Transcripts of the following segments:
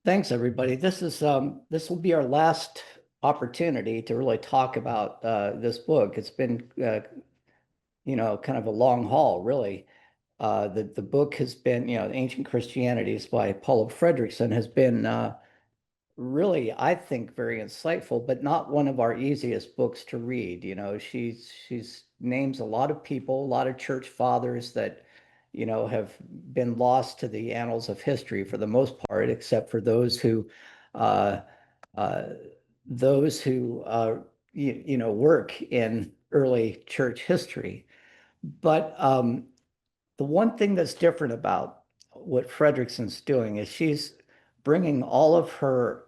Thanks, everybody. This will be our last opportunity to really talk about this book. It's been kind of a long haul, really. The book has been, Ancient Christianities by Paula Fredrickson has been really, I think, very insightful, but not one of our easiest books to read. She's names a lot of people, a lot of church fathers that, have been lost to the annals of history for the most part, except for uh, uh, those who work in early church history. But the one thing that's different about what Fredrickson's doing is she's bringing all of her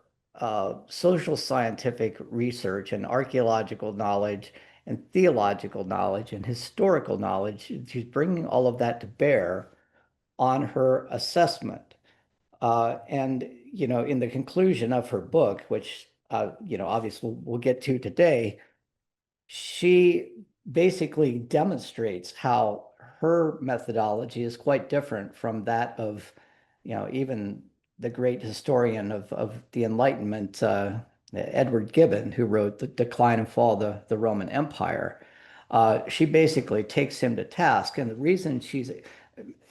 social scientific research and archaeological knowledge and theological knowledge and historical knowledge. She's bringing all of that to bear on her assessment. In the conclusion of her book, which, obviously we'll get to today, she basically demonstrates how her methodology is quite different from that of, even the great historian of the Enlightenment, Edward Gibbon, who wrote The Decline and Fall of the Roman Empire. She basically takes him to task. And the reason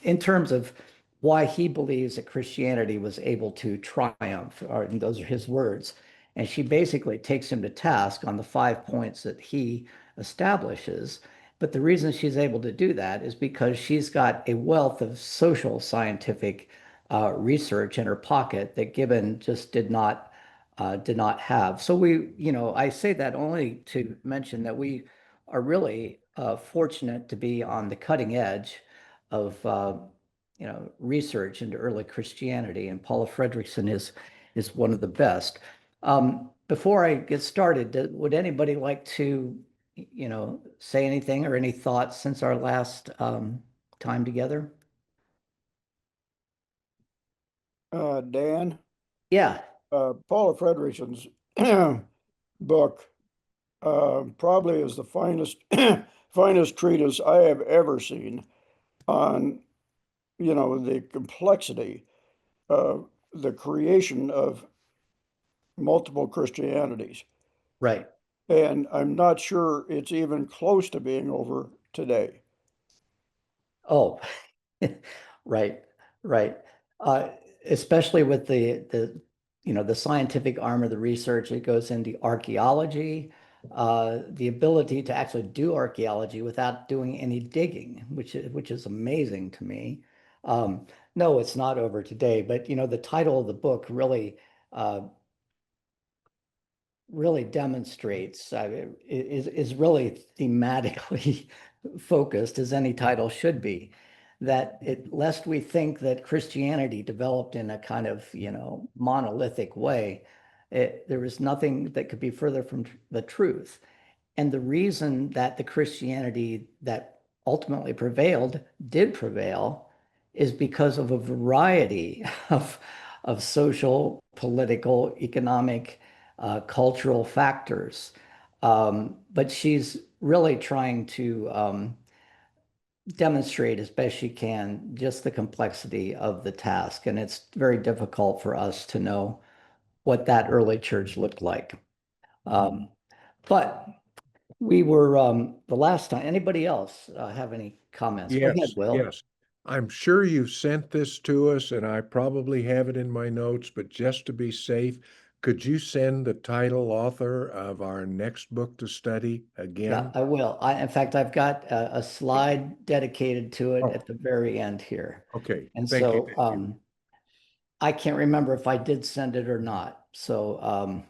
in terms of why he believes that Christianity was able to triumph, or and those are his words. And she basically takes him to task on the 5 points that he establishes. But the reason she's able to do that is because she's got a wealth of social scientific research in her pocket that Gibbon just did not have. So I say that only to mention that we are really fortunate to be on the cutting edge of research into early Christianity, and Paula Fredrickson is one of the best. Before I get started, would anybody like to, say anything or any thoughts since our last time together? Dan, Yeah, Paula Frederickson's book probably is the finest finest treatise I have ever seen on, the complexity of the creation of multiple Christianities. right. And I'm not sure it's even close to being over today. Oh, right, right. Uh, Especially with the scientific arm of the research, it goes into archaeology, the ability to actually do archaeology without doing any digging, which is amazing to me. Um, no, it's not over today, but the title of the book uh, really demonstrates, is really thematically focused, as any title should be, that lest we think that Christianity developed in a kind of, monolithic way, there is nothing that could be further from the truth. And the reason that the Christianity that ultimately prevailed did prevail is because of a variety of social, political, economic, cultural factors. But she's really trying to demonstrate as best she can just the complexity of the task. And it's very difficult for us to know what that early church looked like. Um, but we were the last time. Anybody else have any comments? Go ahead, Yes, Will. yes. I'm sure you sent this to us, and I probably have it in my notes, but just to be safe, could you send the title author of our next book to study Yeah, again? I will. In fact, I've got a slide dedicated to it Oh, at the very end here. okay. And Thank you. so Thank you. I can't remember if I did send it or not. So,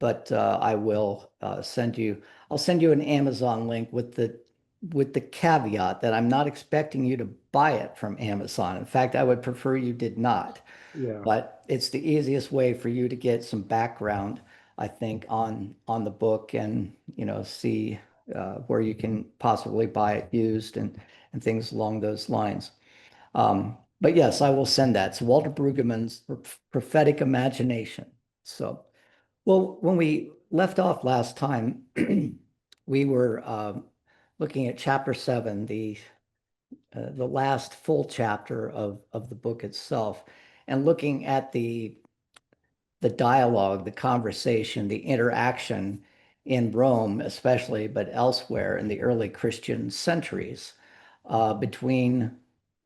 but I will I'll send you an Amazon link with the caveat that I'm not expecting you to buy it from Amazon. In fact, I would prefer you did not. Yeah. But it's the easiest way for you to get some background, I think, on the book and see where you can possibly buy it used and things along those lines. But yes, I will send that. It's Walter Brueggemann's Prophetic Imagination. So, well, when we left off last time, we were looking at chapter 7, the last full chapter of the book itself, and looking at the the dialogue, the conversation, the interaction in Rome, especially, but elsewhere in the early Christian centuries, between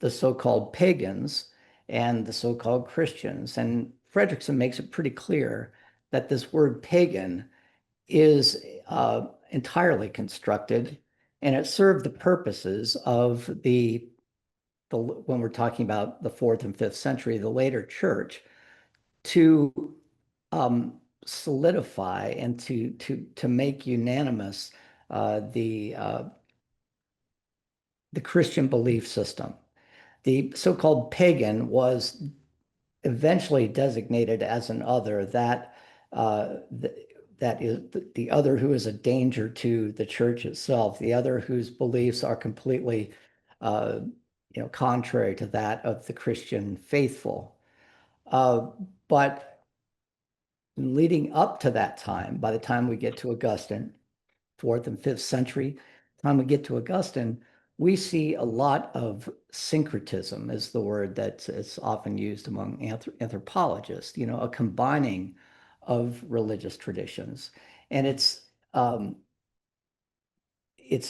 the so-called pagans and the so-called Christians. And Fredrickson makes it pretty clear that this word pagan is entirely constructed, and it served the purposes of when we're talking about the fourth and fifth century, the later church, to solidify and to make unanimous the Christian belief system. The so-called pagan was eventually designated as an other, that is the other who is a danger to the church itself, the other whose beliefs are completely uh, contrary to that of the Christian faithful. But leading up to that time, by the time we get to Augustine, fourth and fifth century, time we get to Augustine, we see a lot of syncretism is the word that is often used among anthropologists, a combining of religious traditions. And it's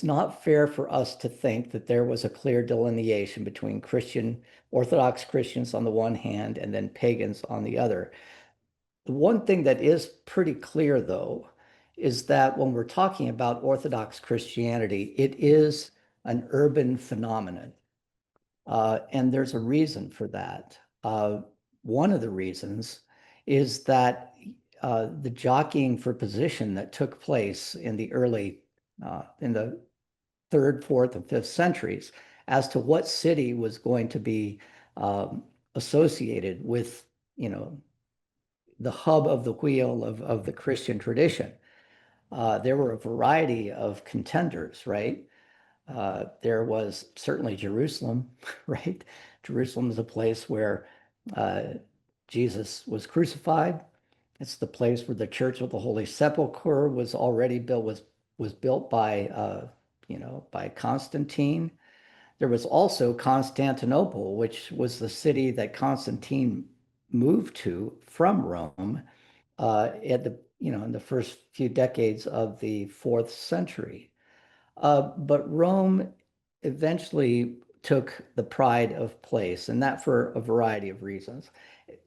not fair for us to think that there was a clear delineation between Orthodox Christians on the one hand and then pagans on the other. The one thing that is pretty clear, though, is that when we're talking about Orthodox Christianity, it is an urban phenomenon. And there's a reason for that. One of the reasons is that the jockeying for position that took place in the third, fourth, and fifth centuries as to what city was going to be associated with, the hub of the wheel of the Christian tradition. There were a variety of contenders, right? There was certainly Jerusalem, right? Jerusalem is a place where uh, Jesus was crucified. It's the place where the Church of the Holy Sepulchre was already built, was built by Constantine. There was also Constantinople, which was the city that Constantine moved to from Rome in the first few decades of the fourth century. But Rome eventually took the pride of place, and that for a variety of reasons.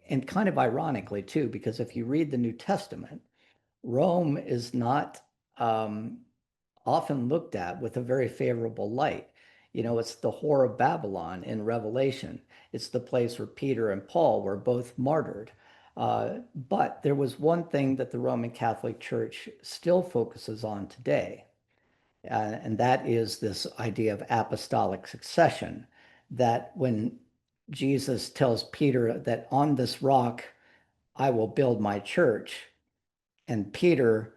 And kind of ironically, too, because if you read the New Testament, Rome is not um, often looked at with a very favorable light. It's the Whore of Babylon in Revelation. It's the place where Peter and Paul were both martyred. But there was one thing that the Roman Catholic Church still focuses on today, and that is this idea of apostolic succession. That when Jesus tells Peter that on this rock I will build my church, and Peter,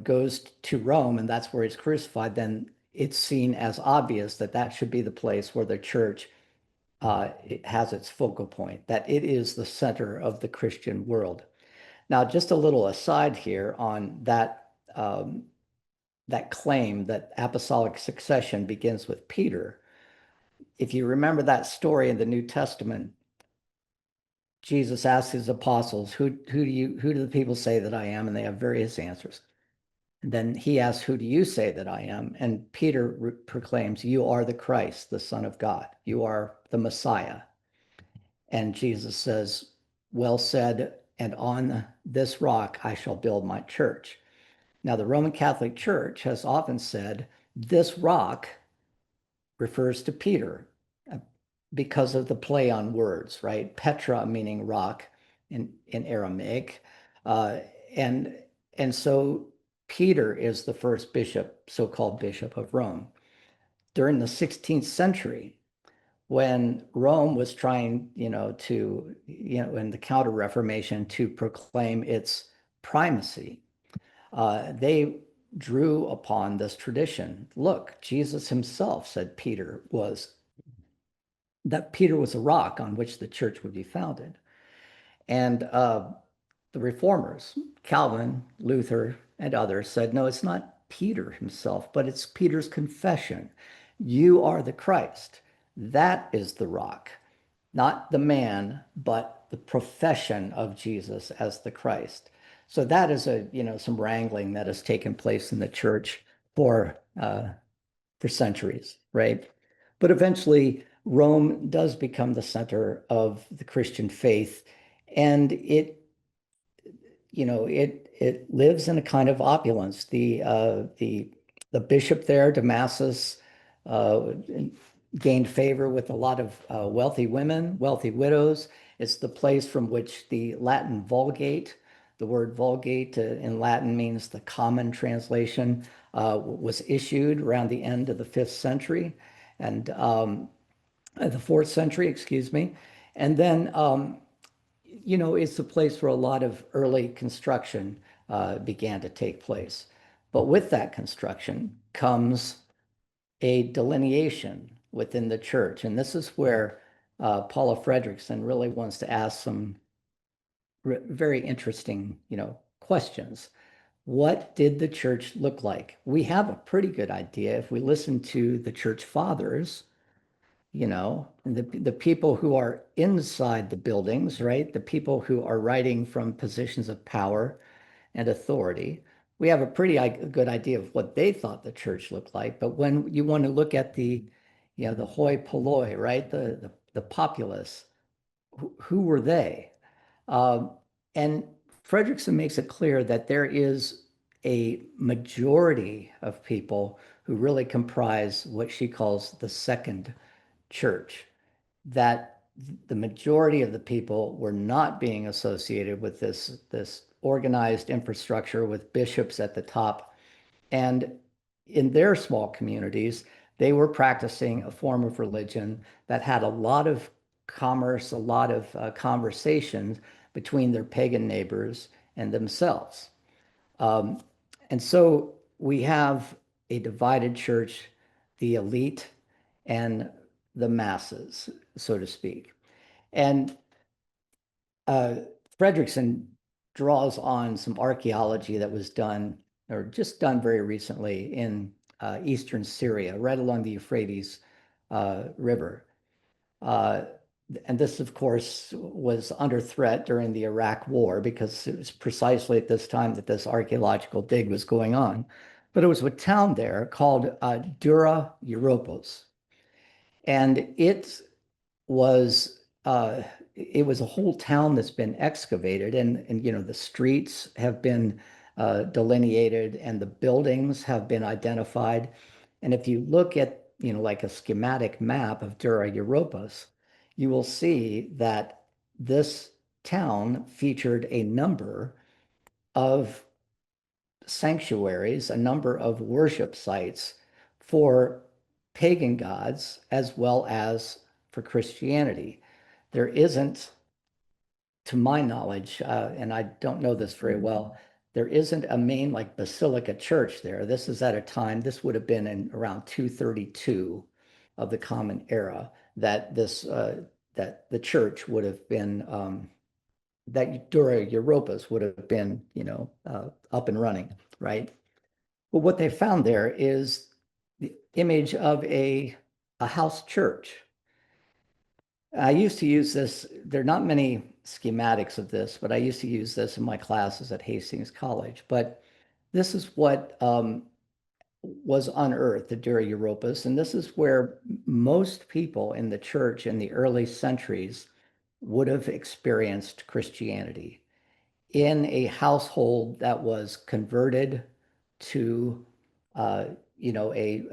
goes to Rome and that's where he's crucified, then it's seen as obvious that that should be the place where the church it has its focal point, that it is the center of the Christian world. Now, just a little aside here on that claim that apostolic succession begins with Peter. If you remember that story in the New Testament, Jesus asks his apostles, who do the people say that I am? And they have various answers. And then he asks, who do you say that I am? And Peter proclaims, you are the Christ, the Son of God. You are the Messiah. And Jesus says, well said, and on this rock I shall build my church. Now, the Roman Catholic Church has often said this rock refers to Peter because of the play on words, right? Petra meaning rock in Aramaic. Uh, and, and so Peter is the first bishop, so-called Bishop of Rome. During the 16th century, when Rome was trying, in the Counter-Reformation to proclaim its primacy, they drew upon this tradition. Look, Jesus himself said that Peter was a rock on which the church would be founded. And the reformers, Calvin, Luther, and others said, no, it's not Peter himself, but it's Peter's confession. You are the Christ. That is the rock. not the man, but the profession of Jesus as the Christ. So that is some wrangling that has taken place in the church for centuries, right? But eventually, Rome does become the center of the Christian faith, and it lives in a kind of opulence. The bishop there, Damasus, uh, gained favor with a lot of wealthy women, wealthy widows. It's the place from which the Latin Vulgate, the word Vulgate in Latin means the common translation, was issued around the end of the 5th century and the 4th century, excuse me. And then it's the place where a lot of early construction began to take place. But with that construction comes a delineation within the church. And this is where Paula Fredriksen really wants to ask some very interesting, questions. What did the church look like? We have a pretty good idea if we listen to the church fathers, and the people who are inside the buildings, right? The people who are writing from positions of power and authority. We have a pretty good idea of what they thought the church looked like. But when you want to look at the hoi polloi, right? The populace, who were they? Um, and Fredrickson makes it clear that there is a majority of people who really comprise what she calls the second church, that the majority of the people were not being associated with this organized infrastructure with bishops at the top. And in their small communities, they were practicing a form of religion that had a lot of commerce, a lot of conversations between their pagan neighbors and themselves. Um, and so we have a divided church, the elite and the masses, so to speak. And uh, Fredrickson draws on some archaeology that was done or just done very recently in eastern Syria, right along the Euphrates River. Uh, and this, of course, was under threat during the Iraq War because it was precisely at this time that this archaeological dig was going on. But it was a town there called Dura Europos. And was it was a whole town that's been excavated, and the streets have been delineated and the buildings have been identified. And if you look at like a schematic map of Dura Europos, you will see that this town featured a number of sanctuaries, a number of worship sites for pagan gods as well as for Christianity. There isn't, to my knowledge, and I don't know this very well, there isn't a main like basilica church there. This is at a time, this would have been in around 232 of the Common Era that that the church would have been that Dura Europos would have been, up and running, right? But what they found there is the image of a house church. I used to use this. There are not many schematics of this, but I used to use this in my classes at Hastings College. But this is what was unearthed at Dura Europos, and this is where most people in the church in the early centuries would have experienced Christianity in a household that was converted to, a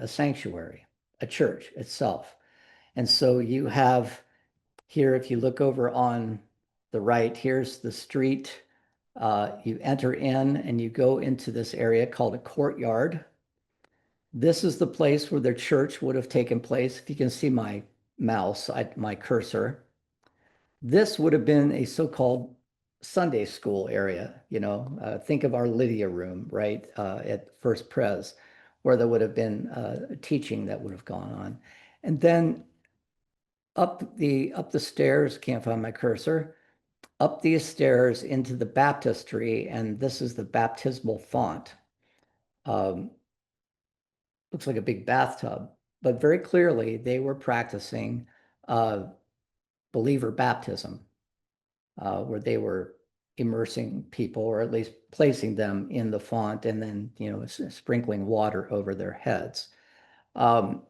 sanctuary, a church itself. And so you have here, if you look over on the right, here's the street. You enter in and you go into this area called a courtyard. This is the place where their church would have taken place. If you can see my mouse, my cursor, this would have been a so-called Sunday school area. Think of our Lydia room, right, at First Pres, where there would have been teaching that would have gone on. And then up the stairs, can't find my cursor, up these stairs into the baptistry, and this is the baptismal font. Um, Looks like a big bathtub, but very clearly they were practicing uh, believer baptism, where they were immersing people, or at least placing them in the font and then, sprinkling water over their heads. And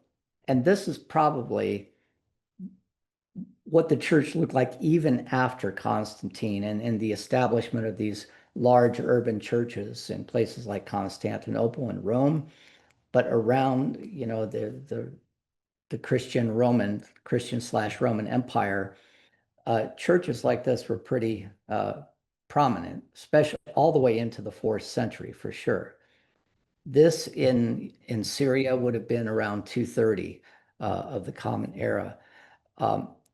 this is probably what the church looked like even after Constantine and the establishment of these large urban churches in places like Constantinople and Rome, but around, the Christian/Roman Empire, churches like this were pretty prominent, especially all the way into the 4th century for sure. This in Syria would have been around 230 of the Common Era.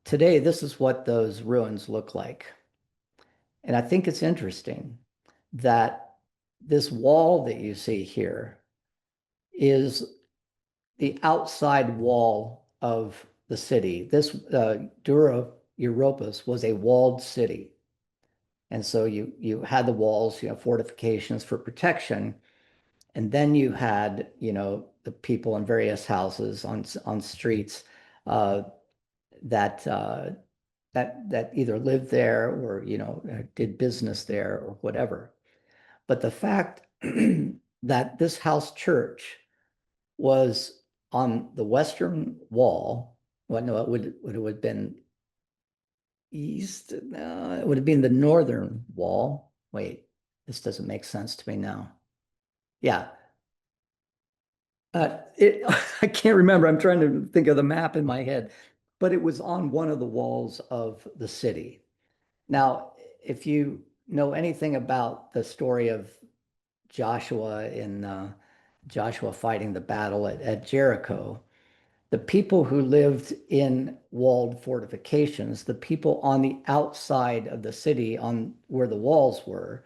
Today, this is what those ruins look like. And I think it's interesting that this wall that you see here is the outside wall of the city. This Dura Europos was a walled city. And so you had the walls, fortifications for protection. And then you had, the people in various houses on streets that that either lived there or did business there or whatever. But the fact that this house church was on the western wall, well, no, it would have been east. It would have been the northern wall. Wait, this doesn't make sense to me now. Yeah. I can't remember. I'm trying to think of the map in my head, but it was on one of the walls of the city. Now, if you know anything about the story of Joshua in Joshua fighting the battle at Jericho, the people who lived in walled fortifications, the people on the outside of the city, on where the walls were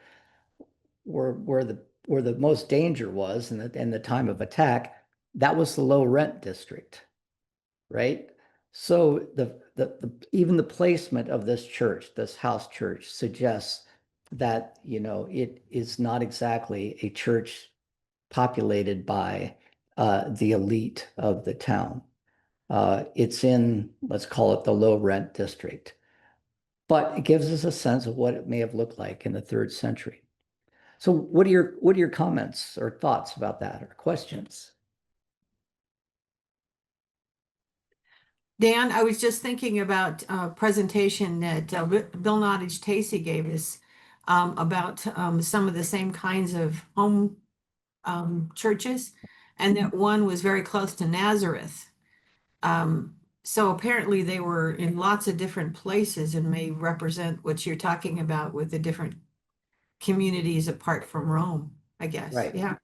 where the most danger was in the time of attack. That was the low rent district, right? So even the placement of this church, this house church, suggests that it is not exactly a church populated by the elite of the town. It's in, let's call it, the low rent district, but it gives us a sense of what it may have looked like in the 3rd century. So what are your comments or thoughts about that, or questions? Dan, I was just thinking about a presentation that Bill Nottage Tacey gave us about some of the same kinds of home churches, and that one was very close to Nazareth. So apparently they were in lots of different places and may represent what you're talking about with the different communities apart from Rome, I guess. Right. Yeah.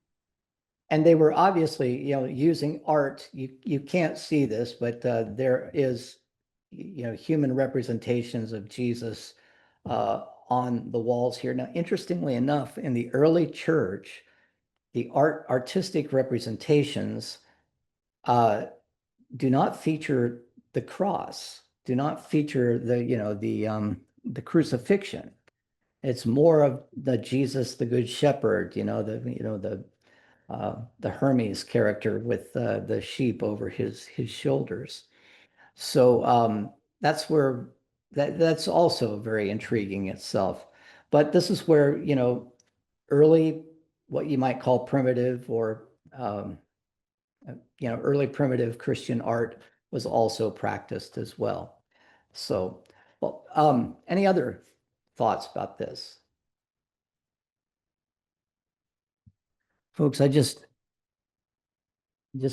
And they were obviously, using art. You can't see this, but there is, human representations of Jesus on the walls here. Now, interestingly enough, in the early church, the artistic representations do not feature the cross, do not feature the crucifixion. It's more of the Jesus, the Good Shepherd, the Hermes character with the sheep over his shoulders. So that's where that's also very intriguing itself. But this is where early, what you might call primitive, or early primitive Christian art was also practiced as well. So, well, any other thoughts about this? Folks, I just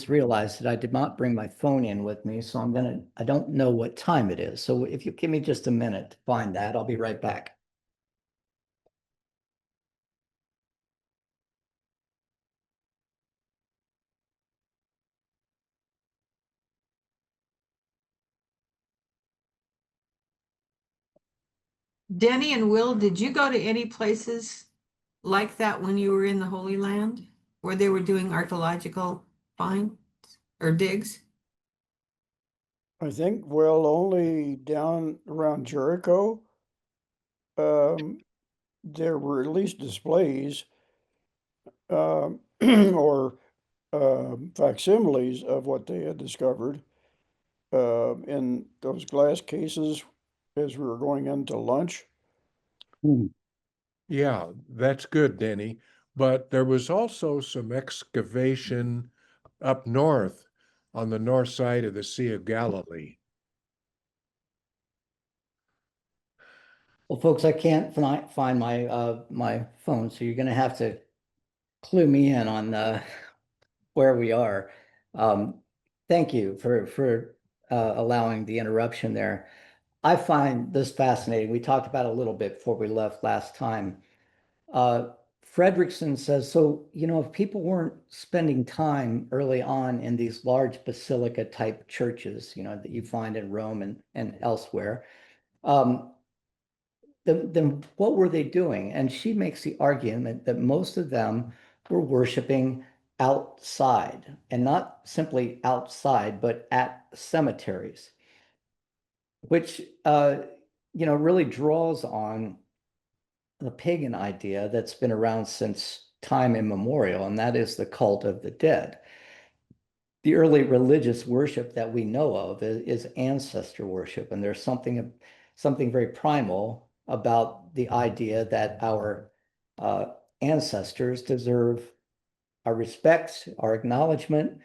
realized that I did not bring my phone in with me, so I don't know what time it is. So if you give me just a minute to find that, I'll be right back. Denny and Will, did you go to any places like that when you were in the Holy Land where they were doing archaeological finds or digs? I think, well, only down around Jericho. There were at least displays or facsimiles of what they had discovered in those glass cases as we were going into lunch. Yeah, that's good, Denny. But there was also some excavation up north on the north side of the Sea of Galilee. Well, folks, I can't find my my phone, so you're going to have to clue me in on where we are. Um, Thank you for allowing the interruption there. I find this fascinating. We talked about it a little bit before we left last time. Uh, Fredrickson says, so, if people weren't spending time early on in these large basilica type churches, that you find in Rome and elsewhere, um, then what were they doing? And she makes the argument that most of them were worshiping outside, and not simply outside, but at cemeteries, which really draws on the pagan idea that's been around since time immemorial, and that is the cult of the dead. The early religious worship that we know of is ancestor worship, and there's something very primal about the idea that our ancestors deserve our respect, our acknowledgement,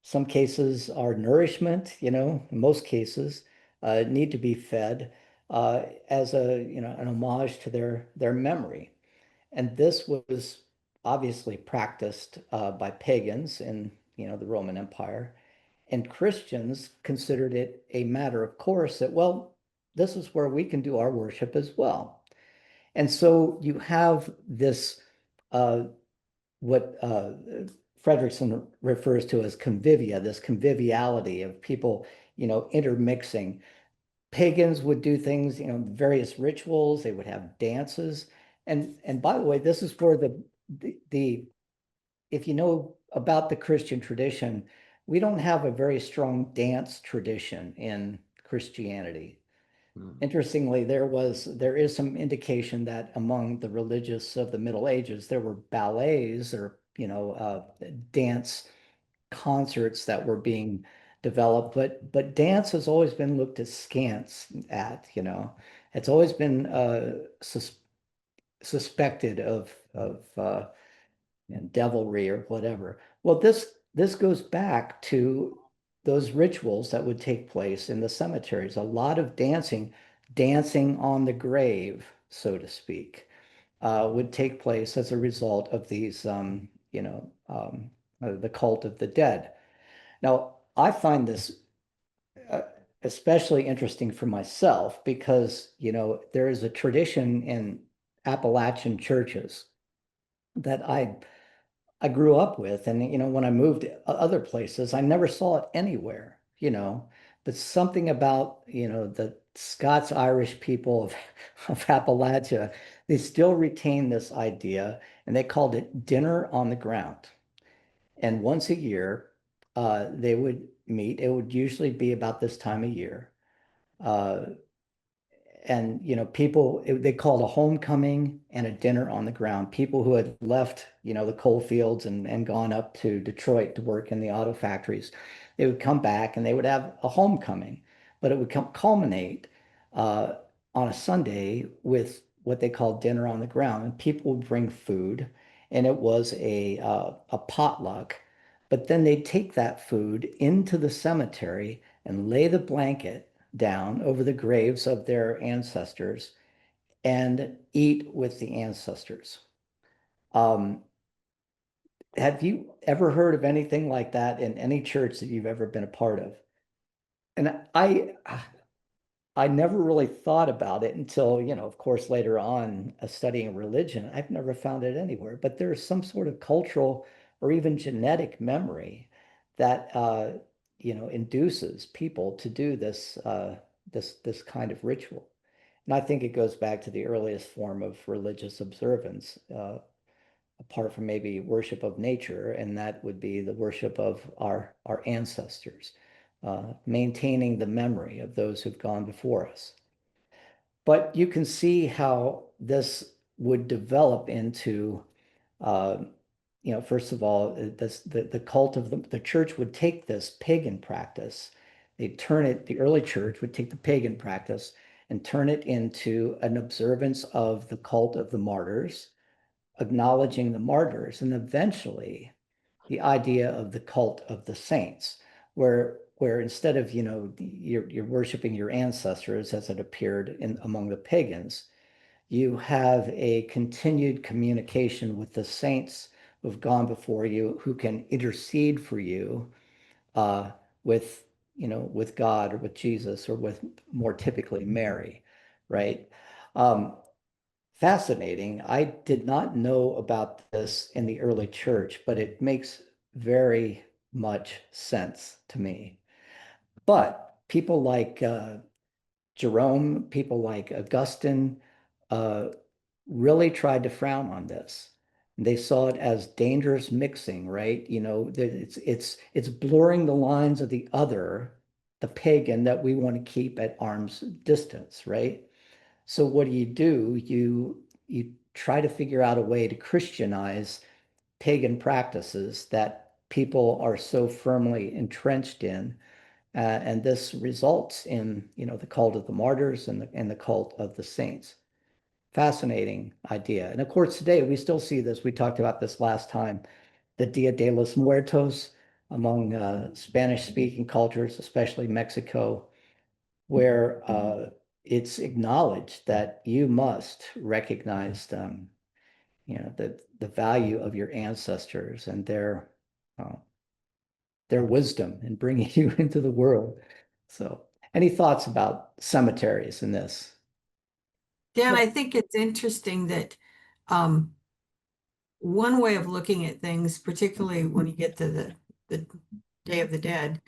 some cases our nourishment, in most cases need to be fed as an homage to their memory. And this was obviously practiced by pagans in, the Roman Empire. And Christians considered it a matter of course that, well, this is where we can do our worship as well. And so you have this, uh, what Fredrickson refers to as convivia, this conviviality of people, intermixing. Pagans would do things, various rituals, they would have dances. And by the way, this is where the if you know about the Christian tradition, we don't have a very strong dance tradition in Christianity. Interestingly, there is some indication that among the religious of the Middle Ages, there were ballets or dance concerts that were being developed, but dance has always been looked askance at. It's always been suspected of devilry or whatever. Well, this goes back to those rituals that would take place in the cemeteries. A lot of dancing on the grave, so to speak, would take place as a result of these, the cult of the dead. Now, I find this uh, especially interesting for myself because, there is a tradition in Appalachian churches that I grew up with. And, when I moved to other places, I never saw it anywhere, but something about, the Scots-Irish people of Appalachia, they still retain this idea and they called it dinner on the ground. And once a year, they would meet. It would usually be about this time of year. Uh, and people they called a homecoming and a dinner on the ground. People who had left the coal fields and gone up to Detroit to work in the auto factories, they would come back and they would have a homecoming, but it would culminate uh, on a Sunday with what they called dinner on the ground, and people would bring food, and it was a potluck. But then they'd take that food into the cemetery and lay the blanket down over the graves of their ancestors and eat with the ancestors. Um, have you ever heard of anything like that in any church that you've ever been a part of? And I never really thought about it until, of course, later on studying religion. I've never found it anywhere, but there is some sort of cultural or even genetic memory that induces people to do this kind of ritual. And I think it goes back to the earliest form of religious observance, apart from maybe worship of nature, and that would be the worship of our ancestors, maintaining the memory of those who've gone before us. But you can see how this would develop into, uh, first of all, the cult of the church would take this pagan practice, the early church would take the pagan practice and turn it into an observance of the cult of the martyrs, acknowledging the martyrs, and eventually the idea of the cult of the saints, where instead of, you're worshiping your ancestors as it appeared in among the pagans, you have a continued communication with the saints who've gone before you, who can intercede for you uh, with, with God or with Jesus or with more typically Mary, right? Um, Fascinating. I did not know about this in the early church, but it makes very much sense to me. But people like Jerome, people like Augustine, uh, really tried to frown on this. They saw it as dangerous mixing, right? It's blurring the lines of the other, the pagan that we want to keep at arm's distance, right? So what do? You try to figure out a way to Christianize pagan practices that people are so firmly entrenched in, and this results in the cult of the martyrs and the cult of the saints. Fascinating idea. And of course, today we still see this. We talked about this last time, the Dia de los Muertos among Spanish-speaking cultures, especially Mexico, where it's acknowledged that you must recognize the value of your ancestors and uh, their wisdom in bringing you into the world. So, any thoughts about cemeteries in this? Dan, I think it's interesting that um, one way of looking at things, particularly when you get to the Day of the Dead,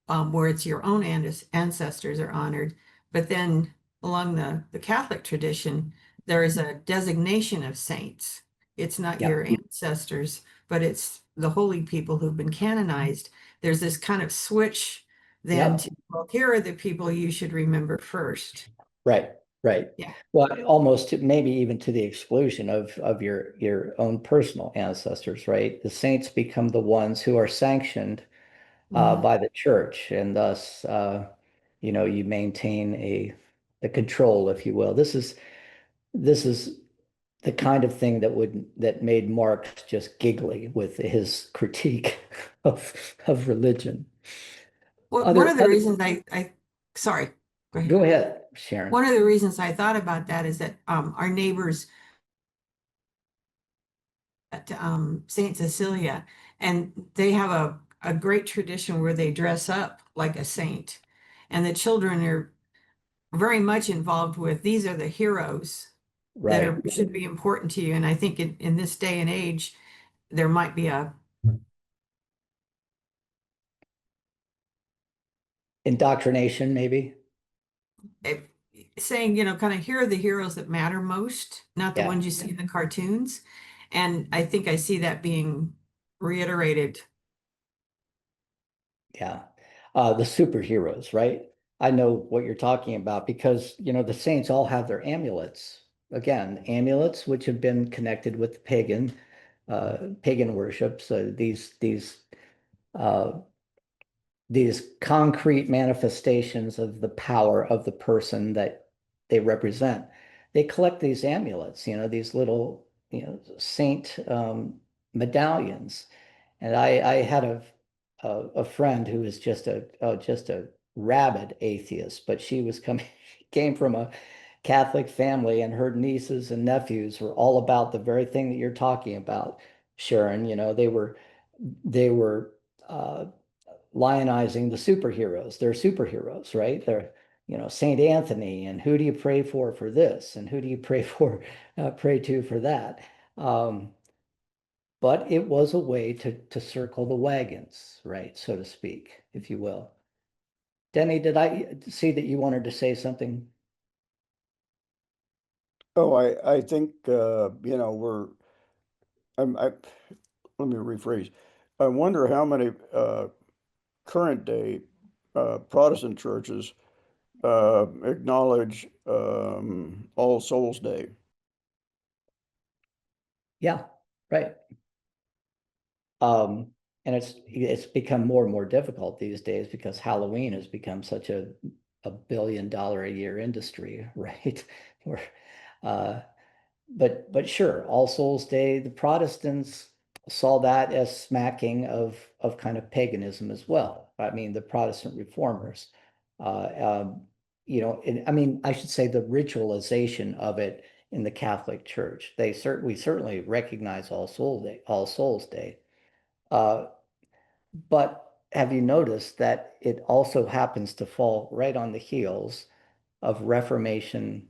where it's your own ancestors are honored, but then along the Catholic tradition, there is a designation of saints. It's not Yeah, your ancestors, but it's the holy people who've been canonized. There's this kind of switch then yep, to, well, here are the people you should remember first. right, right. Yeah. Well, almost maybe even to the exclusion of your own personal ancestors, right? The saints become the ones who are sanctioned Mhm. by the church, and thus, you maintain the control, if you will. This is the kind of thing that made Marx just giggly with his critique of religion. Well, one Other of the other reasons sorry, go ahead. Go ahead, Sharon. One of the reasons I thought about that is that our neighbors at St. Cecilia, and they have a great tradition where they dress up like a saint. And the children are very much involved with these are the heroes that Right. should be important to you. And I think in this day and age, there might be Indoctrination, maybe. a saying, kind of here are the heroes that matter most, not the Yeah, ones you see in the cartoons. And I think I see that being reiterated. yeah. The superheroes, right? I know what you're talking about because, the saints all have their amulets. Again, amulets which have been connected with pagan worship. So uh, these concrete manifestations of the power of the person that they represent. They collect these amulets, these little, saint medallions. And I had a friend who was just a rabid atheist, but she was coming came from a Catholic family, and her nieces and nephews were all about the very thing that you're talking about, Sharon. They were uh, lionizing the superheroes. They're superheroes, right? They're, Saint Anthony, and who do you pray for this, and who do you pray to for that? Um, but it was a way to circle the wagons, right, so to speak, if you will. Denny, did I see that you wanted to say something? Oh, I think, let me rephrase. I wonder how many, current day, Protestant churches, acknowledge, All Souls Day. Yeah, right. Um, and it's become more and more difficult these days because Halloween has become such a $1 billion a year industry, right? We're, uh, but sure, All Souls Day, the Protestants saw that as smacking of kind of paganism as well. I mean, the Protestant reformers, uh, um, I mean, I should say the ritualization of it in the Catholic Church. We certainly recognize All Souls Day. Uh, but have you noticed that it also happens to fall right on the heels of Reformation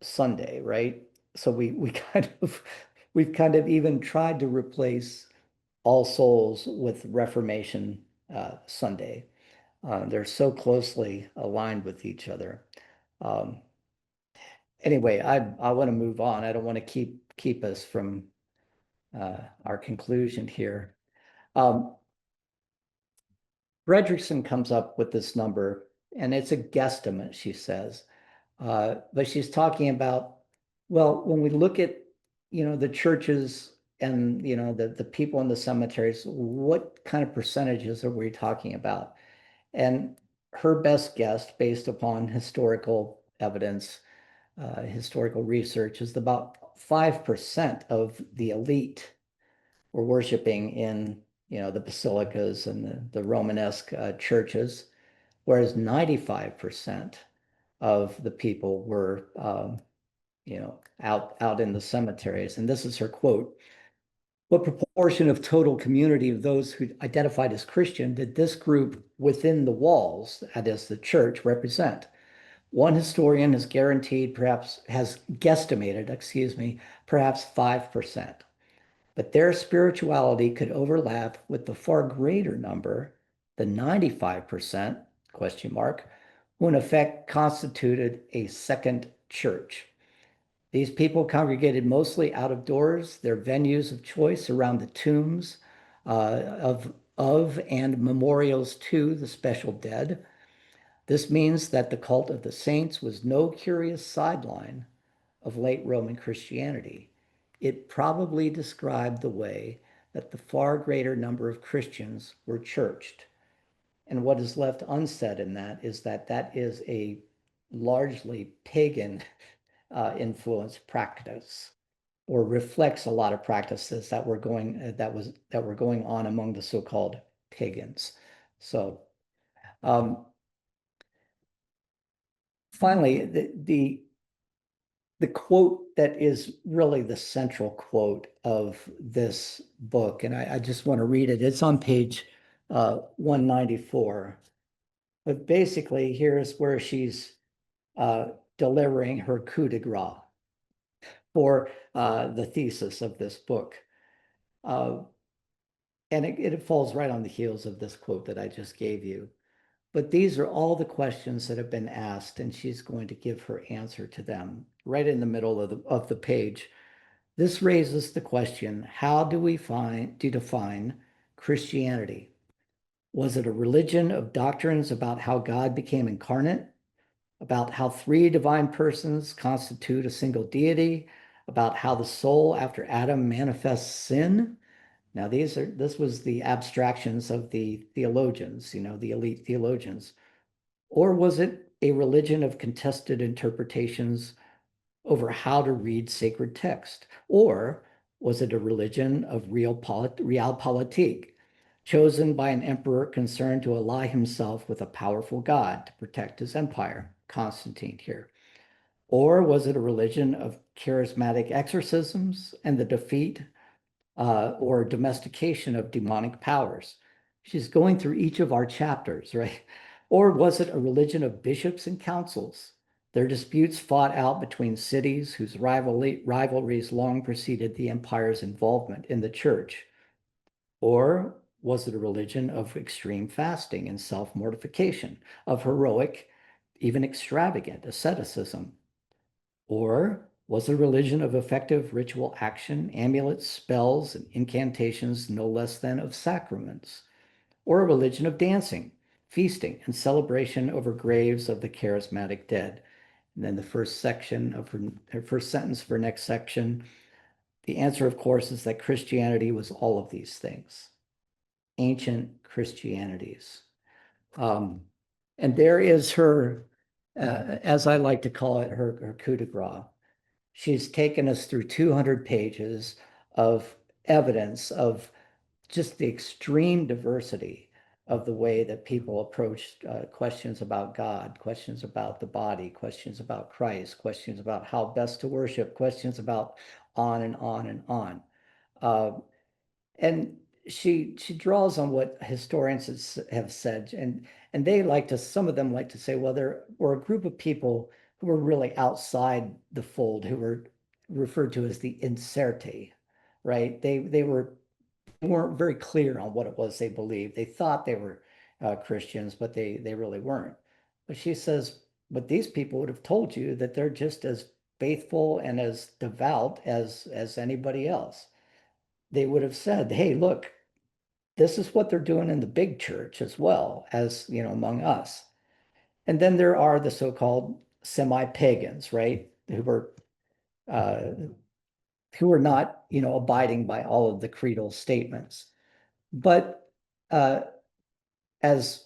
Sunday, right? So we we've kind of even tried to replace All Souls with Reformation Sunday. They're so closely aligned with each other. Um, anyway, I want to move on. I don't want to keep us from our conclusion here. Um, Fredrickson comes up with this number, and it's a guesstimate, she says. But she's talking about, well, when we look at, the churches and, the people in the cemeteries, what kind of percentages are we talking about? And her best guess, based upon historical evidence, historical research, is about 5% of the elite were worshiping in, the basilicas and the Romanesque churches, whereas 95% of the people were, out in the cemeteries. And this is her quote: "What proportion of total community of those who identified as Christian did this group within the walls, that is the church, represent? One historian has guesstimated, perhaps 5%. But their spirituality could overlap with the far greater number, the 95%, who in effect constituted a second church. These people congregated mostly out of doors, their venues of choice around the tombs of and memorials to the special dead. This means that the cult of the saints was no curious sideline of late Roman Christianity. It probably described the way that the far greater number of Christians were churched. And what is left unsaid in that is that that is a largely pagan influenced practice, or reflects a lot of practices that were going on among the so-called pagans. So finally, the quote that is really the central quote of this book, and I just want to read it. It's on page 194. But basically, here's where she's delivering her coup de grace for the thesis of this book. And it falls right on the heels of this quote that I just gave you. But these are all the questions that have been asked, and she's going to give her answer to them right in the middle of the page. This raises the question, how do we define Christianity? Was it a religion of doctrines about how God became incarnate, about how three divine persons constitute a single deity, about how the soul after Adam manifests sin? Now, this was the abstractions of the theologians, the elite theologians. Or was it a religion of contested interpretations over how to read sacred text? Or was it a religion of realpolitik, chosen by an emperor concerned to ally himself with a powerful god to protect his empire? Constantine here. Or was it a religion of charismatic exorcisms and the defeat or domestication of demonic powers? She's going through each of our chapters, right? Or was it a religion of bishops and councils, their disputes fought out between cities whose rivalries long preceded the empire's involvement in the church? Or was it a religion of extreme fasting and self-mortification, of heroic, even extravagant asceticism? Or was it a religion of effective ritual action, amulets, spells, and incantations, no less than of sacraments? Or a religion of dancing, feasting, and celebration over graves of the charismatic dead? And then the first section of her first sentence for next section, the answer, of course, is that Christianity was all of these things. Ancient Christianities. And there is her as I like to call it, her coup de grace. She's taken us through 200 pages of evidence of just the extreme diversity of the way that people approach questions about God, questions about the body, questions about Christ, questions about how best to worship, questions about on and on and on. Uh, and she draws on what historians have said, and they like to, some of them like to say, well, there were a group of people who were really outside the fold, who were referred to as the incerti, right? They weren't very clear on what it was they believed. They thought they were Christians, but they really weren't. But she says, but these people would have told you that they're just as faithful and as devout as anybody else. They would have said, hey, look, this is what they're doing in the big church as well as, among us. And then there are the so-called semi-pagans, right? Uh, who are not, abiding by all of the creedal statements. But uh, as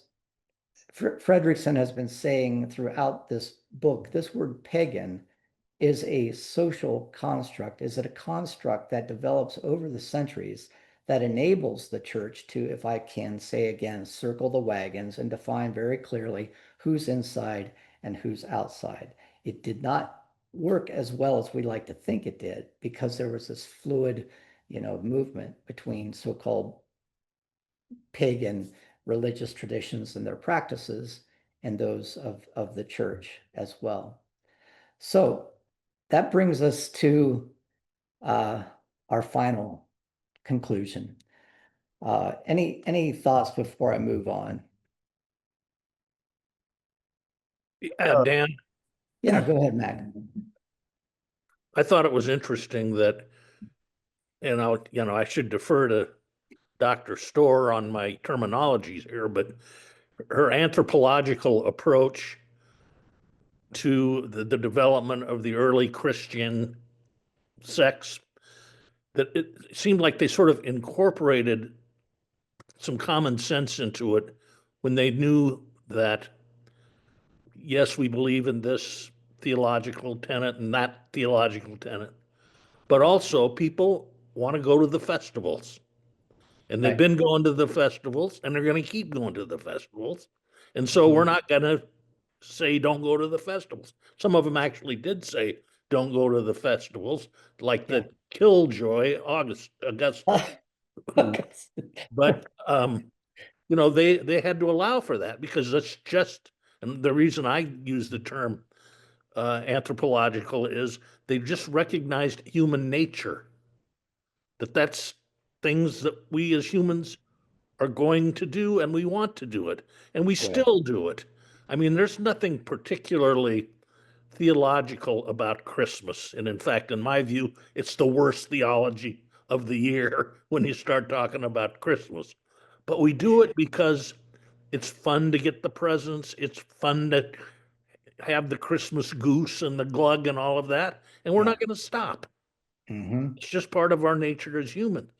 Fredrickson has been saying throughout this book, this word pagan is a social construct. Is it a construct that develops over the centuries that enables the church to, if I can say again, circle the wagons and define very clearly who's inside and who's outside? It did not work as well as we like to think it did because there was this fluid, movement between so-called pagan religious traditions and their practices and those of the church as well. So that brings us to our final conclusion. Any thoughts before I move on? Dan, Yeah, go ahead, Mac. I thought it was interesting that, and I should defer to Dr. Storr on my terminologies here, but her anthropological approach to the development of the early Christian sects, that it seemed like they sort of incorporated some common sense into it when they knew that, yes, we believe in this theological tenet and that theological tenet, but also people want to go to the festivals. And they've Right. been going to the festivals and they're going to keep going to the festivals. And so we're not going to say don't go to the festivals. Some of them actually did say don't go to the festivals, like Yeah. the Killjoy Augustus. But they had to allow for that because that's just, and the reason I use the term anthropological is they just recognized human nature, that's things that we as humans are going to do and we want to do it and we Yeah. still do it. I mean, there's nothing particularly theological about Christmas. And in fact, in my view, it's the worst theology of the year when you start talking about Christmas. But we do it because it's fun to get the presents. It's fun to have the Christmas goose and the glug and all of that. And we're Yeah. not going to stop. Hmm. It's just part of our nature as humans.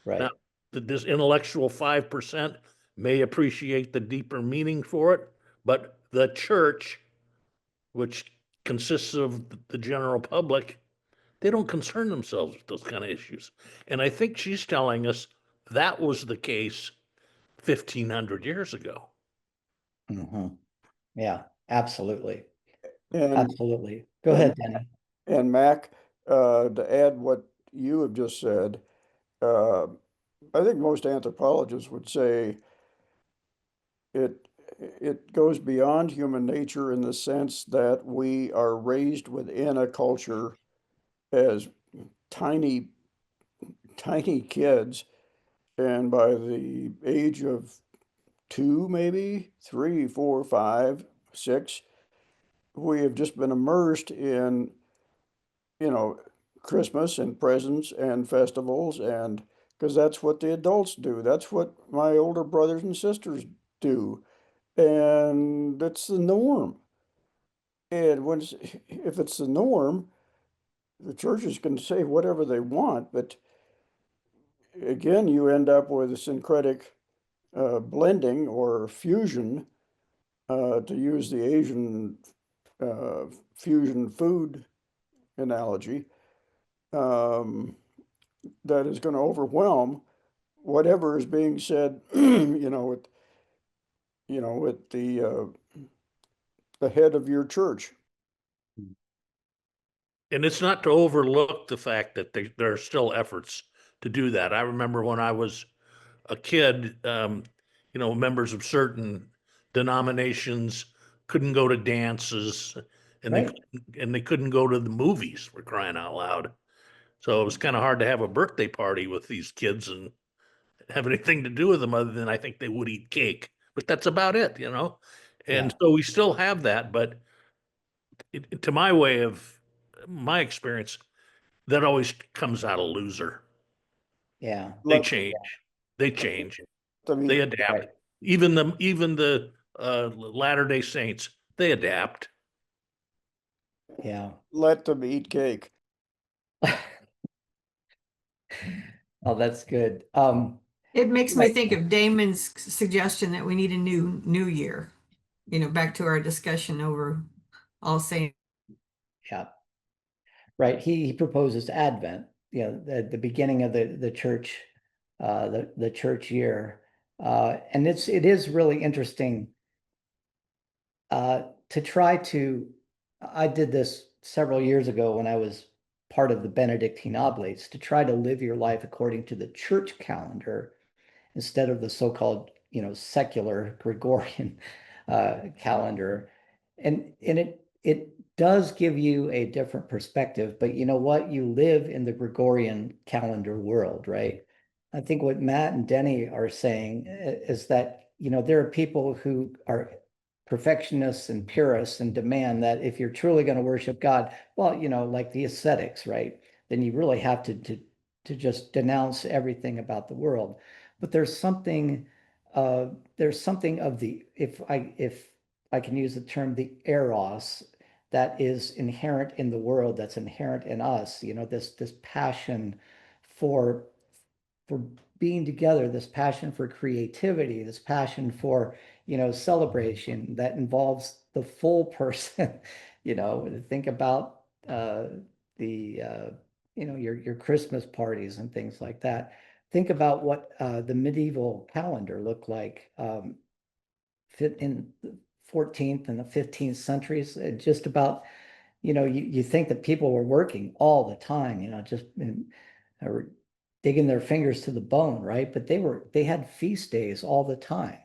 Right. Now, this intellectual 5% may appreciate the deeper meaning for it, but the church, which consists of the general public, they don't concern themselves with those kind of issues. And I think she's telling us that was the case 1,500 years ago. Hmm. Yeah, absolutely. And, Absolutely. Go ahead, Danny. and Mac, to add what you have just said, uh, I think most anthropologists would say it it goes beyond human nature in the sense that we are raised within a culture as tiny, tiny kids, and by the age of two, maybe three, four, five, six, we have just been immersed in, you know, Christmas and presents and festivals, and because that's what the adults do. That's what my older brothers and sisters do. And it's the norm. And if it's the norm, the churches can say whatever they want, but again, you end up with a syncretic blending or fusion, to use the Asian fusion food analogy, um, that is going to overwhelm whatever is being said, with the head of your church. And it's not to overlook the fact that there are still efforts to do that. I remember when I was a kid, members of certain denominations couldn't go to dances and Right. they couldn't go to the movies, for crying out loud. So it was kind of hard to have a birthday party with these kids and have anything to do with them other than I think they would eat cake, but that's about it, you know? And Yeah. so we still have that, but to my experience, that always comes out a loser. Yeah. They Let, change, they change, I mean, they adapt. Right. Even the Latter-day Saints, they adapt. Yeah. let them eat cake. Oh, that's good. It makes me Right. think of Damon's suggestion that we need a new year. Back to our discussion over All Saints. Yeah. Right. He proposes Advent, the beginning of the church, the church year. And it is really interesting to try to, I did this several years ago when I was part of the Benedictine Oblates, to try to live your life according to the church calendar instead of the so-called, secular Gregorian calendar. And it does give you a different perspective, but you know what? You live in the Gregorian calendar world, right? I think what Matt and Denny are saying is that, there are people who are perfectionists and purists and demand that if you're truly going to worship God, well, like the ascetics, right? Then you really have to just denounce everything about the world. But uh, there's something of the, if I can use the term, the eros that is inherent in the world, that's inherent in us, this passion for for being together, this passion for creativity, this passion for, celebration that involves the full person. Think about the your Christmas parties and things like that. Think about what the medieval calendar looked like, fit in the 14th and the 15th centuries. Just about, you think that people were working all the time, just or digging their fingers to the bone, right? But they had feast days all the time.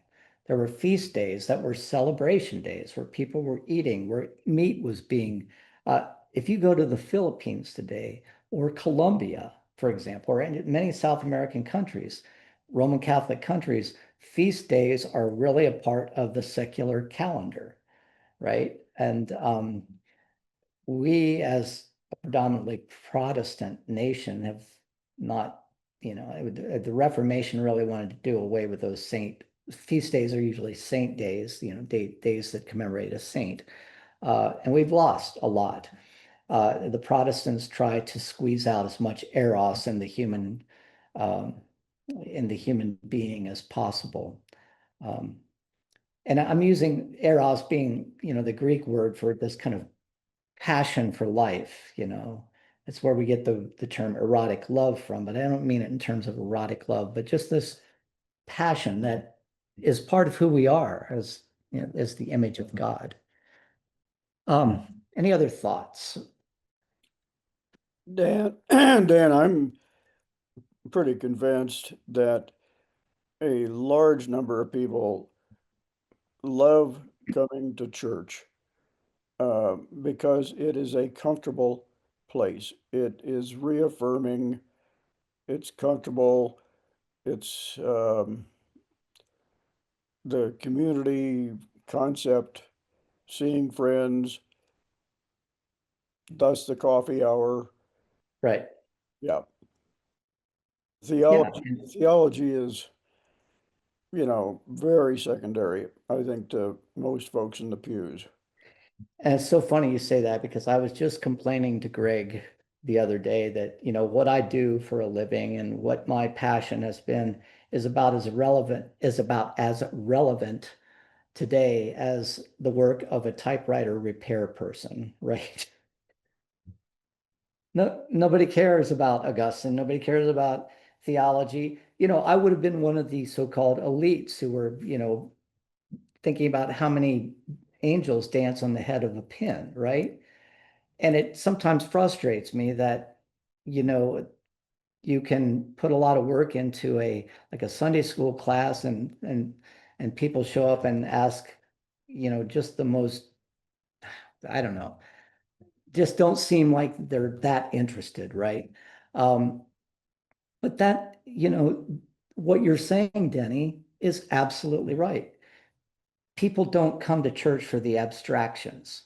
There were feast days that were celebration days where people were eating, where meat was being. If you go to the Philippines today or Colombia, for example, or in many South American countries, Roman Catholic countries, feast days are really a part of the secular calendar, right? And we, as a predominantly Protestant nation, have not, the Reformation really wanted to do away with those saint feast days. Are usually saint days, days that commemorate a saint, and we've lost a lot. The Protestants try to squeeze out as much eros um, in the human being as possible. Um, and I'm using eros being, the Greek word for this kind of passion for life. It's where we get the term erotic love from, but I don't mean it in terms of erotic love, but just this passion that is part of who we are as the image of God. Any other thoughts? Dan, Dan, I'm pretty convinced that a large number of people love coming to church because it is a comfortable place. It is reaffirming, it's comfortable, it's the community concept, seeing friends, thus the coffee hour. Right. Yeah. Yeah. Theology is, very secondary, I think, to most folks in the pews. And it's so funny you say that because I was just complaining to Greg the other day that, what I do for a living and what my passion has been is about as relevant today as the work of a typewriter repair person, right? No, nobody cares about Augustine. Nobody cares about theology. You know, I would have been one of the so-called elites who were, you know, thinking about how many angels dance on the head of a pin, right? And it sometimes frustrates me that, you know, you can put a lot of work into a like a Sunday school class and people show up and ask, you know, just the most, I don't know, just don't seem like they're that interested, right? Um, but that, you know, what you're saying, Denny, is absolutely right. People don't come to church for the abstractions.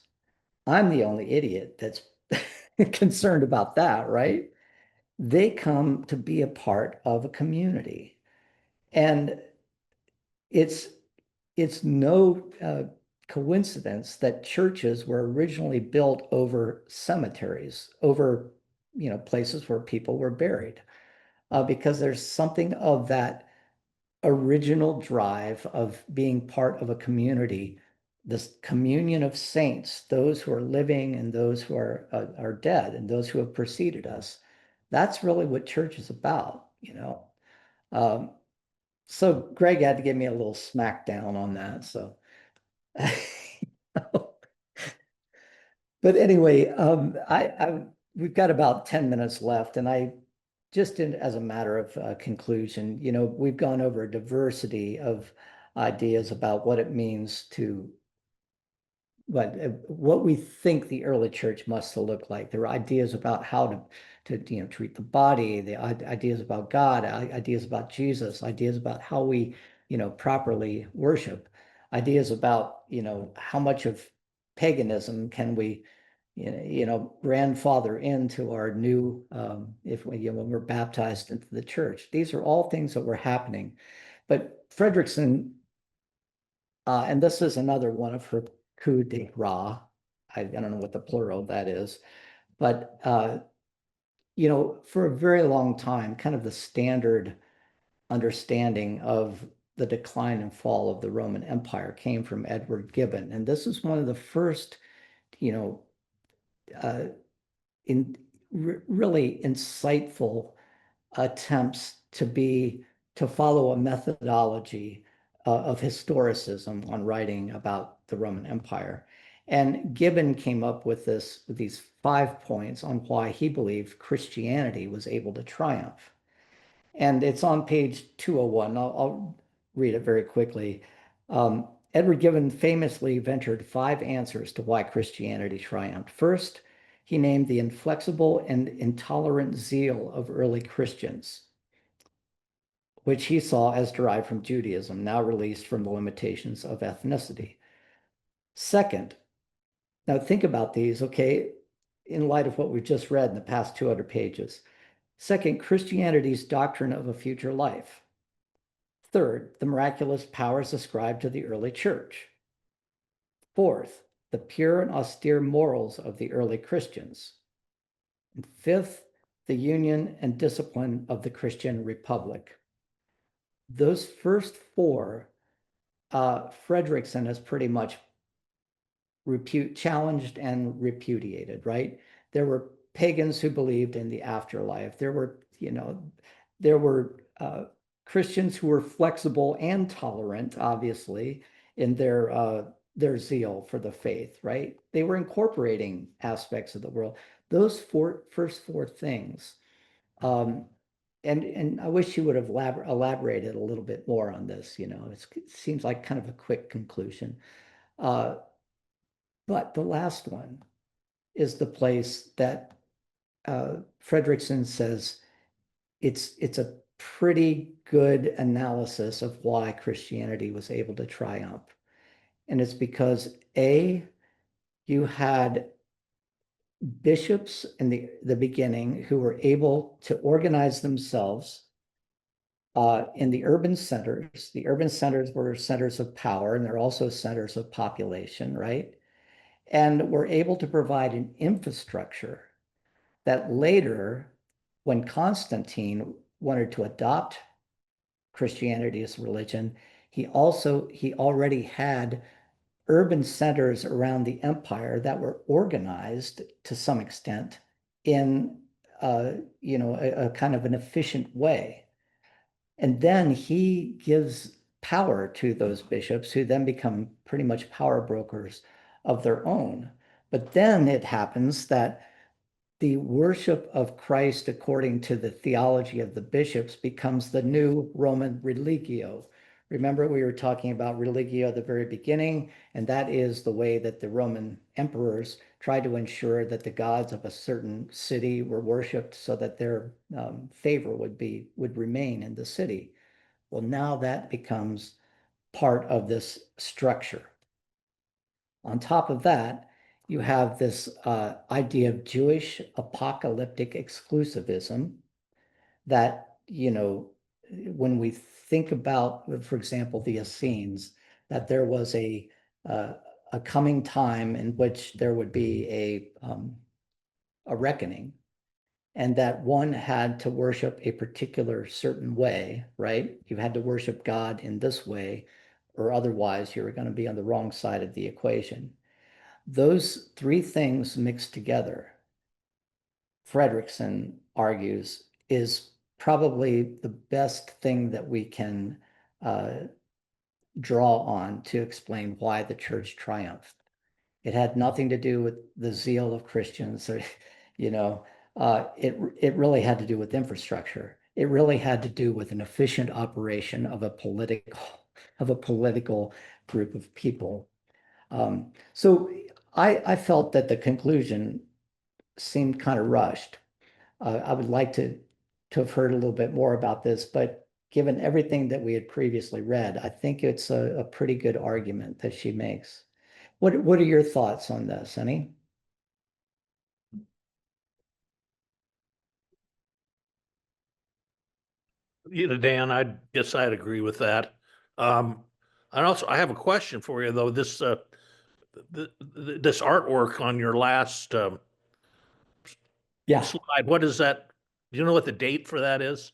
I'm the only idiot that's concerned about that, right? They come to be a part of a community. And it's it's no coincidence that churches were originally built over cemeteries, over, you know, places where people were buried, because there's something of that original drive of being part of a community, this communion of saints, those who are living and those who are dead and those who have preceded us. That's really what church is about, you know. Um, so Greg had to give me a little smack down on that. So, but anyway, we've got about 10 minutes left, and I just as a matter of conclusion, you know, we've gone over a diversity of ideas about what it means to what we think the early church must have looked like. There are ideas about how to you know treat the body, the ideas about God, ideas about Jesus, ideas about how we you know properly worship, ideas about you know how much of paganism can we you know grandfather into our new if we you know when we're baptized into the church. These are all things that were happening, but Fredrickson and this is another one of her coup de grace. I don't know what the plural of that is, but you know, for a very long time, kind of the standard understanding of the decline and fall of the Roman Empire came from Edward Gibbon, and this is one of the first, you know, uh, in really insightful attempts to follow a methodology of historicism on writing about the Roman Empire. And Gibbon came up with these 5 points on why he believed Christianity was able to triumph. And it's on page 201. I'll read it very quickly. Edward Gibbon famously ventured 5 answers to why Christianity triumphed. First, he named the inflexible and intolerant zeal of early Christians, which he saw as derived from Judaism, now released from the limitations of ethnicity. Second, now think about these, okay, in light of what we've just read in the past 200 pages. Second, Christianity's doctrine of a future life. Third, the miraculous powers ascribed to the early church. Fourth, the pure and austere morals of the early Christians. And fifth, the union and discipline of the Christian Republic. Those first 4, Fredrickson has pretty much challenged and repudiated, right? There were pagans who believed in the afterlife. There were, you know, there were Christians who were flexible and tolerant, obviously, in their zeal for the faith, right? They were incorporating aspects of the world. Those first 4 things. And I wish you would have elaborated a little bit more on this. You know, it seems like kind of a quick conclusion. But the last one is the place that Fredrickson says it's a pretty good analysis of why Christianity was able to triumph. And it's because A, you had bishops in the beginning who were able to organize themselves in the urban centers. The urban centers were centers of power, and they're also centers of population, right? And were able to provide an infrastructure that later, when Constantine wanted to adopt Christianity as religion, He already had urban centers around the empire that were organized to some extent in a kind of an efficient way. And then he gives power to those bishops who then become pretty much power brokers of their own. But then it happens that the worship of Christ according to the theology of the bishops becomes the new Roman religio. Remember, we were talking about religio at the very beginning, and that is the way that the Roman emperors tried to ensure that the gods of a certain city were worshipped so that their favor would remain in the city. Well, now that becomes part of this structure. On top of that, you have this idea of Jewish apocalyptic exclusivism that, when we think about, for example, the Essenes, that there was a coming time in which there would be a reckoning, and that one had to worship a particular certain way, right? You had to worship God in this way, or otherwise you were going to be on the wrong side of the equation. Those three things mixed together, Fredrickson argues, is probably the best thing that we can draw on to explain why the church triumphed. It had nothing to do with the zeal of Christians, or, it really had to do with infrastructure. It really had to do with an efficient operation of a political group of people. So I felt that the conclusion seemed kind of rushed. I would like to have heard a little bit more about this, but given everything that we had previously read, I think it's a pretty good argument that she makes. What are your thoughts on this, Annie? Dan, I guess I'd agree with that. And also, I have a question for you, though. This artwork on your last Yeah. slide, what is that? Do you know what the date for that is?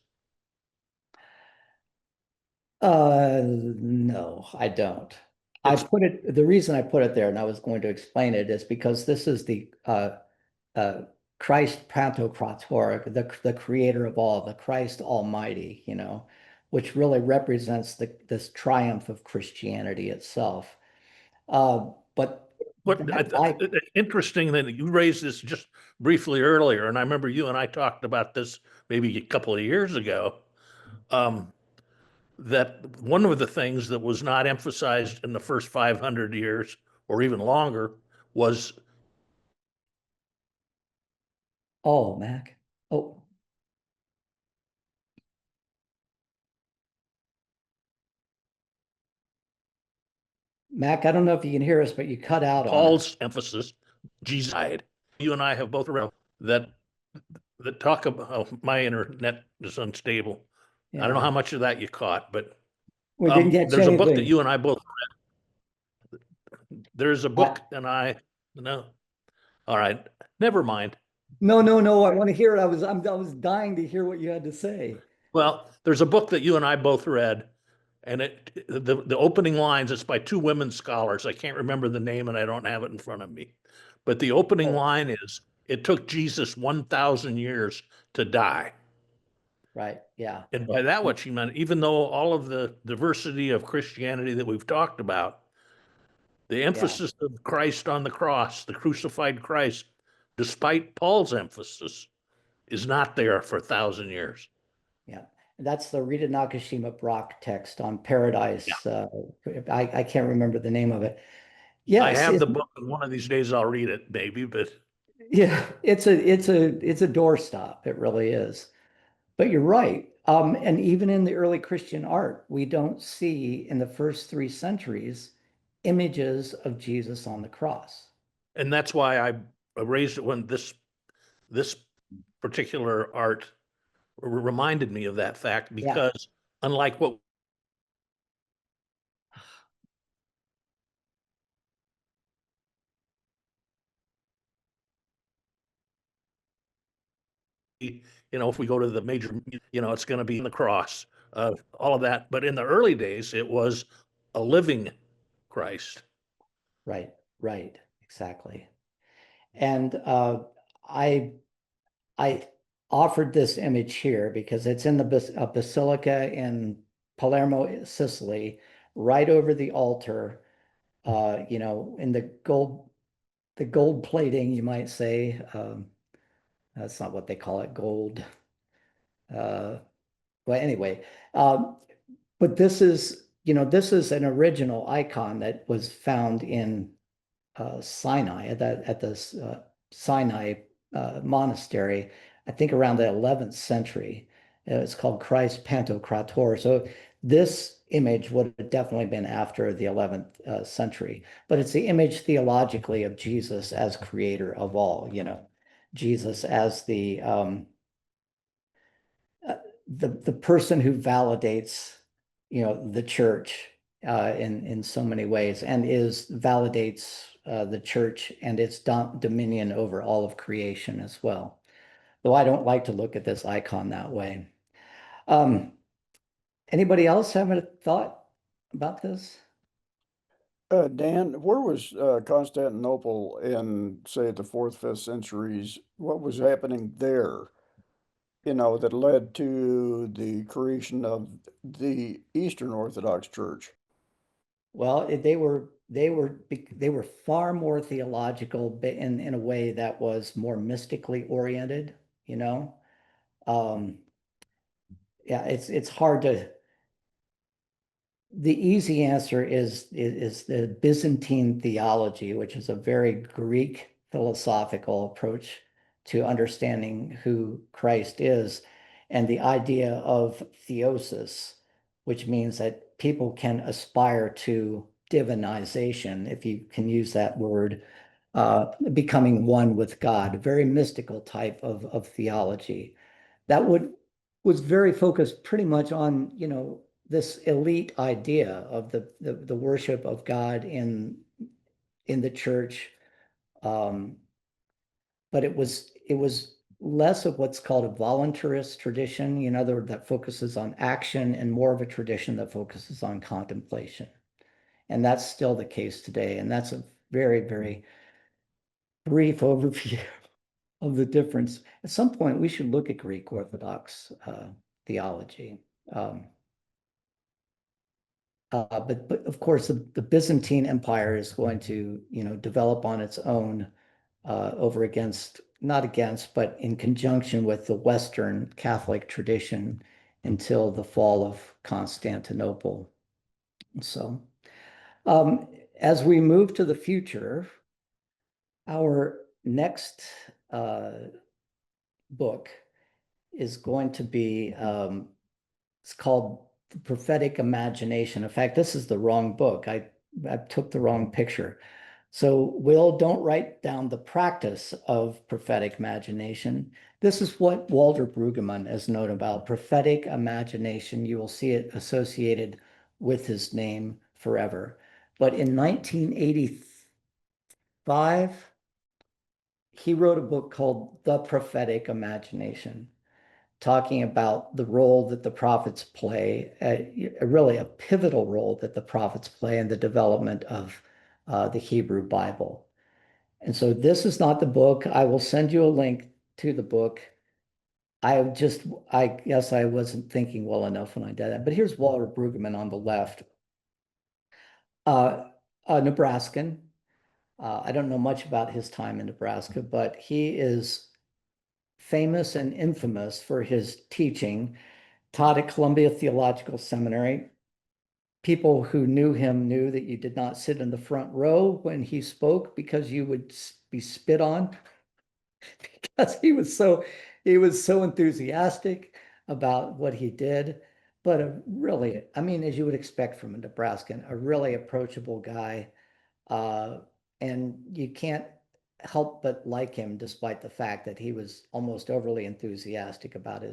No, I don't. The reason I put it there, and I was going to explain it, is because this is the Christ Pantocrator, the creator of all, the Christ Almighty, which really represents this triumph of Christianity itself. But Interesting that you raised this just briefly earlier, and I remember you and I talked about this maybe a couple of years ago. That one of the things that was not emphasized in the first 500 years or even longer was. Oh, Mac. Oh. Mac, I don't know if you can hear us, but you cut out on us. Paul's emphasis, Jesus died. You and I have both read that talk about my internet is unstable. I don't know how much of that you caught, but we didn't get there's a book that anything. you and I both read. There's a book, and I no. All right, never mind. No. I want to hear it. I was dying to hear what you had to say. Well, there's a book that you and I both read, and the opening lines, it's by two women scholars. I can't remember the name, and I don't have it in front of me. But the opening line is, "It took Jesus 1,000 years to die." Right. Yeah. And by that, what she meant, even though all of the diversity of Christianity that we've talked about, the emphasis of Christ on the cross, the crucified Christ, despite Paul's emphasis, is not there for 1,000 years. Yeah. That's the Rita Nakashima Brock text on Paradise. I can't remember the name of it. Yes, I have the book, and one of these days I'll read it, maybe, but yeah, it's a doorstop. It really is. But you're right. And even in the early Christian art, we don't see in the first 3 centuries images of Jesus on the cross. and that's why I raised it when this particular art reminded me of that fact, because unlike what if we go to the major, it's going to be the cross. all of that. But in the early days, it was a living Christ. Right, right, exactly. And I offered this image here because it's in the basilica in Palermo, Sicily, right over the altar. In the gold plating, you might say. That's not what they call it, gold. Uh, well, anyway, but this is an original icon that was found in Sinai at this Sinai monastery, I think around the 11th century. It's called Christ Pantocrator. So this image would have definitely been after the 11th century, but it's the image theologically of Jesus as creator of all, Jesus as uh, the person who validates, the church in so many ways, and validates the church and its dominion over all of creation as well. Though I don't like to look at this icon that way. Um, Anybody else have a thought about this? Dan, where was Constantinople in, say, the fourth, fifth centuries? What was happening there, that led to the creation of the Eastern Orthodox Church? Well, they were far more theological, but in a way that was more mystically oriented, you know. Um, yeah, it's hard to. The easy answer is the Byzantine theology, which is a very Greek philosophical approach to understanding who Christ is, and the idea of theosis, which means that people can aspire to divinization, if you can use that word, becoming one with God, a very mystical type of theology that was very focused pretty much on, this elite idea of the worship of God in the church. Um, but it was less of what's called a voluntarist tradition, that focuses on action, and more of a tradition that focuses on contemplation. And that's still the case today. And that's a very, very brief overview of the difference. At some point, we should look at Greek Orthodox theology. Um, but of course, the Byzantine Empire is going to, develop on its own over against, not against, but in conjunction with the Western Catholic tradition until the fall of Constantinople. So, as we move to the future, our next book is going to be, it's called The Prophetic Imagination. In fact, this is the wrong book. I took the wrong picture. So, Will, don't write down the practice of prophetic imagination. This is what Walter Brueggemann has known about prophetic imagination. You will see it associated with his name forever. But in 1985, he wrote a book called The Prophetic Imagination, talking about the role that the prophets play, really a pivotal role that the prophets play in the development of the Hebrew Bible. And so this is not the book. I will send you a link to the book. I guess I wasn't thinking well enough when I did that. But here's Walter Brueggemann on the left, a Nebraskan. I don't know much about his time in Nebraska, but he is famous and infamous for his teaching, taught at Columbia Theological Seminary. People who knew him knew that you did not sit in the front row when he spoke because you would be spit on because he was so enthusiastic about what he did. But really, I mean, as you would expect from a Nebraskan, a really approachable guy. Uh, and you can't help but like him despite the fact that he was almost overly enthusiastic about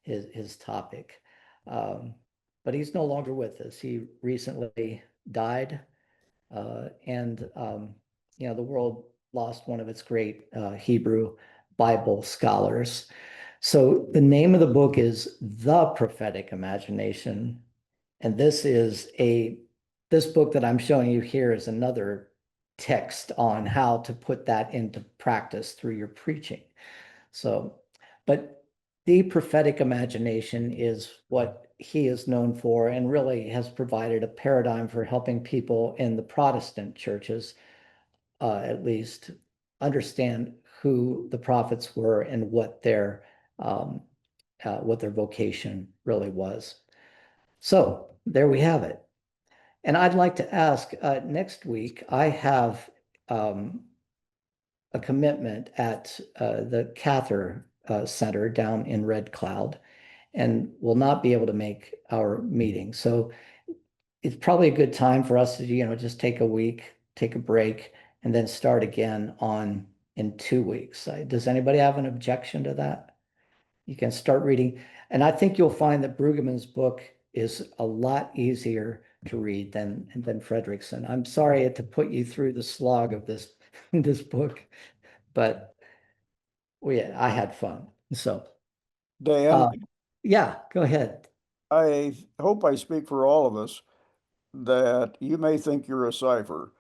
his topic. Um, but he's no longer with us. He recently died, and the world lost one of its great Hebrew Bible scholars. So the name of the book is The Prophetic Imagination. And this book that I'm showing you here is another text on how to put that into practice through your preaching. So, but the prophetic imagination is what he is known for and really has provided a paradigm for helping people in the Protestant churches, at least, understand who the prophets were and um, what their vocation really was. So there we have it. And I'd like to ask, next week, I have a commitment at the Cather Center down in Red Cloud and will not be able to make our meeting. So it's probably a good time for us to, just take a week, take a break, and then start again in 2 weeks. Does anybody have an objection to that? You can start reading. And I think you'll find that Brueggemann's book is a lot easier to read than Fredrickson. I'm sorry to put you through the slog of this this book, but I had fun. So Dan, yeah, go ahead. I hope I speak for all of us that you may think you're a cipher,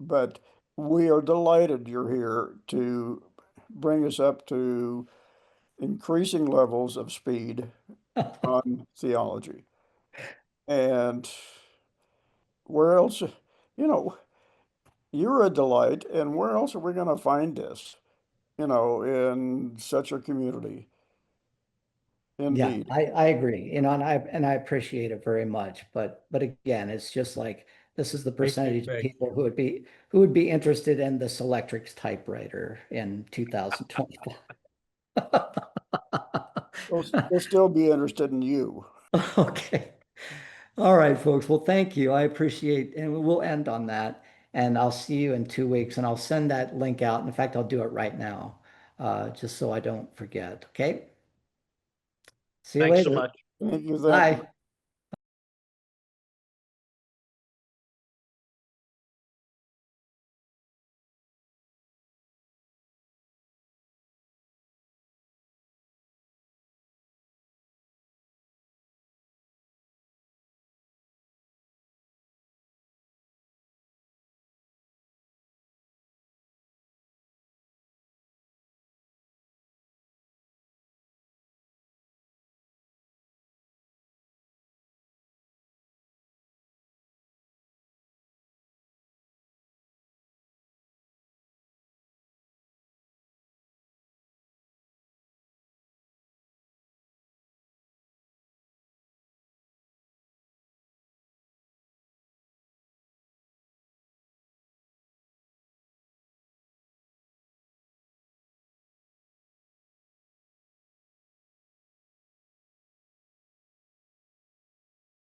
but we are delighted you're here to bring us up to increasing levels of speed on theology. And where else, you're a delight, and where else are we going to find this, in such a community? Yeah, Indeed. I agree, and I appreciate it very much. But again, it's just like this is the percentage of people who would be interested in this Electrics typewriter in 2025. We'll still be interested in you. Okay. All right, folks. Well, thank you. I appreciate, and we'll end on that. And I'll see you in 2 weeks, and I'll send that link out. In fact, I'll do it right now, just so I don't forget. Okay. See you Thanks so later. much. Thank you then. Bye.